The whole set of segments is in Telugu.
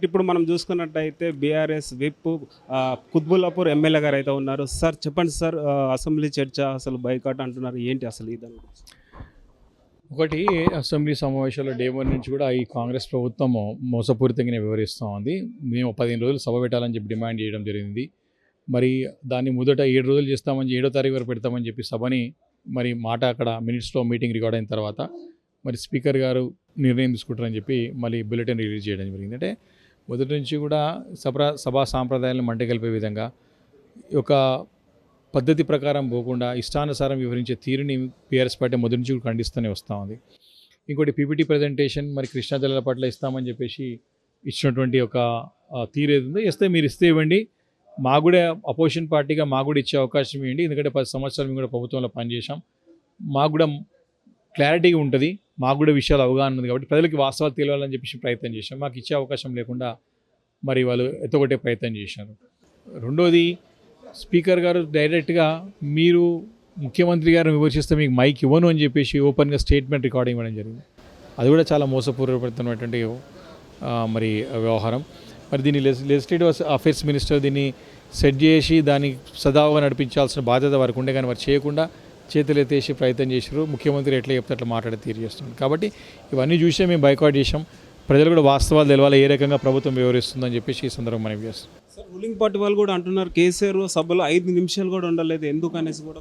ఇప్పుడు మనం చూసుకున్నట్టయితే బీఆర్ఎస్ విప్ కుత్బుల్లాపూర్ ఎమ్మెల్యే గారు అయితే ఉన్నారు. సార్ చెప్పండి సార్, అసెంబ్లీ చర్చ అసలు బైకాట్ అంటున్నారు, ఏంటి అసలు ఇదని? ఒకటి, అసెంబ్లీ సమావేశాల్లో డే 1 నుంచి కూడా ఈ కాంగ్రెస్ ప్రభుత్వం మోసపూరితంగానే వివరిస్తూ ఉంది. మేము 15 రోజులు సభ పెట్టాలని చెప్పి డిమాండ్ చేయడం జరిగింది. మరి దాన్ని మొదట 7 రోజులు చేస్తామని, 7వ తారీఖు వరకు పెడతామని చెప్పి సభని మరి మాట అక్కడ మినిట్స్లో మీటింగ్ రికార్డ్ అయిన తర్వాత మరి స్పీకర్ గారు నిర్ణయం తీసుకుంటారని చెప్పి మళ్ళీ బులెటిన్ రిలీజ్ చేయడం జరిగింది. అంటే మొదటి నుంచి కూడా సభా సాంప్రదాయాలను మంటగలిపే విధంగా ఒక పద్ధతి ప్రకారం పోకుండా ఇష్టానుసారం వివరించే తీరుని బీఆర్ఎస్ పార్టీ మొదటి నుంచి ఖండిస్తూనే వస్తూ ఉంది. ఇంకోటి పీపీటీ ప్రజెంటేషన్ మరి కృష్ణా జిల్లాల పట్ల ఇస్తామని చెప్పేసి ఇచ్చినటువంటి ఒక తీరు ఏది ఉందో, ఇస్తే మీరు ఇస్తే ఇవ్వండి, మాకు కూడా అపోజిషన్ పార్టీగా మాకు కూడా ఇచ్చే అవకాశం ఇవ్వండి, ఎందుకంటే 10 సంవత్సరాలు మేము కూడా ప్రభుత్వంలో పనిచేసాం, మాకు కూడా క్లారిటీగా ఉంటుంది, మాకు కూడా విషయాలు అవగాహన ఉంది కాబట్టి ప్రజలకి వాస్తవాలు తెలియాలని చెప్పేసి ప్రయత్నం చేశాం. మాకు ఇచ్చే అవకాశం లేకుండా మరి వాళ్ళు ఎత్తగొట్టే ప్రయత్నం చేశారు. రెండోది, స్పీకర్ గారు డైరెక్ట్గా మీరు ముఖ్యమంత్రి గారిని విమర్శిస్తే మీకు మైక్ ఇవ్వను అని చెప్పేసి ఓపెన్గా స్టేట్మెంట్ రికార్డింగ్ ఇవ్వడం జరిగింది. అది కూడా చాలా మోసపూరితమైనటువంటి మరి వ్యవహారం. మరి దీన్ని లెజిస్లేటివ్ అఫేర్స్ మినిస్టర్ దీన్ని సెట్ చేసి దాన్ని సదావుగా నడిపించాల్సిన బాధ్యత వారికి ఉండే, కానీ వారు చేయకుండా చేతులు ఎత్తేసి ప్రయత్నం చేశారు. ముఖ్యమంత్రి ఎట్లా చెప్తే అట్లా మాట్లాడే తీరు చేస్తున్నారు. కాబట్టి ఇవన్నీ చూసే మేము బైకాట్ చేసాం. ప్రజలు కూడా వాస్తవాలు తెలవాలి, ఏ రకంగా ప్రభుత్వం వివరిస్తుందని చెప్పేసి ఈ సందర్భం మనం చేస్తాం. సార్, రూలింగ్ పార్టీ వాళ్ళు కూడా అంటున్నారు కేసీఆర్ సభలో 5 నిమిషాలు కూడా ఉండలేదు, ఎందుకు అనేసి కూడా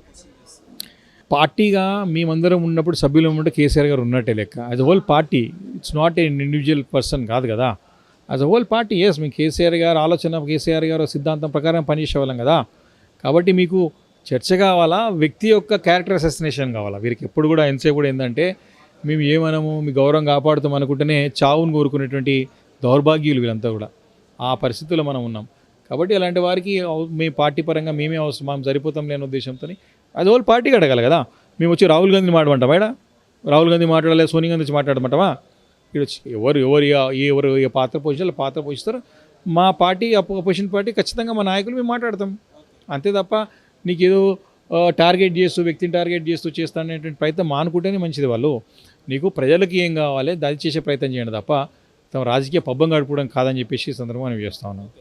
పార్టీగా మేమందరం ఉన్నప్పుడు సభ్యులు ఉంటే కేసీఆర్ గారు ఉన్నట్టే లెక్క. As a whole party, it's not a individual person కాదు కదా. యాజ్ అ హోల్ పార్టీ ఎస్, మీ కేసీఆర్ గారు ఆలోచన, కేసీఆర్ గారు సిద్ధాంతం ప్రకారం పనిచేసేవాళ్ళం కదా. కాబట్టి మీకు చర్చ కావాలా, వ్యక్తి యొక్క క్యారెక్టర్ అసెసినేషన్ కావాలా? వీరికి ఎప్పుడు కూడా ఎంతసేపు కూడా ఏంటంటే మేము ఏమనము, మీ గౌరవం కాపాడుతాం అనుకుంటేనే చావును కోరుకునేటువంటి దౌర్భాగ్యులు వీళ్ళంతా కూడా. ఆ పరిస్థితుల్లో మనం ఉన్నాం. కాబట్టి అలాంటి వారికి మీ పార్టీ పరంగా మేమే అవసరం, మనం సరిపోతాం లేని ఉద్దేశంతో అది వాళ్ళు పార్టీకి అడగాలి కదా. మేము వచ్చి రాహుల్ గాంధీని మాట్లాడమంటాం, మేడం రాహుల్ గాంధీ మాట్లాడలేదు, సోనియా గాంధీ వచ్చి మాట్లాడమంటావా? ఇక్కడ ఎవరు ఏ పాత్ర పోషిస్తారు. మా పార్టీ అపోజిషన్ పార్టీ ఖచ్చితంగా మా నాయకులు మేము మాట్లాడతాం అంతే తప్ప నీకు ఏదో టార్గెట్ చేస్తూ, వ్యక్తిని టార్గెట్ చేస్తూ చేస్తాననేటువంటి ప్రయత్నం మానుకుంటేనే మంచిది. వాళ్ళు నీకు ప్రజలకి ఏం కావాలి దాడి చేసే ప్రయత్నం చేయండి తప్ప తమ రాజకీయ పబ్బం గడుపుకోవడం కాదని చెప్పేసి ఈ సందర్భంగా నేను చేస్తా ఉన్నాను.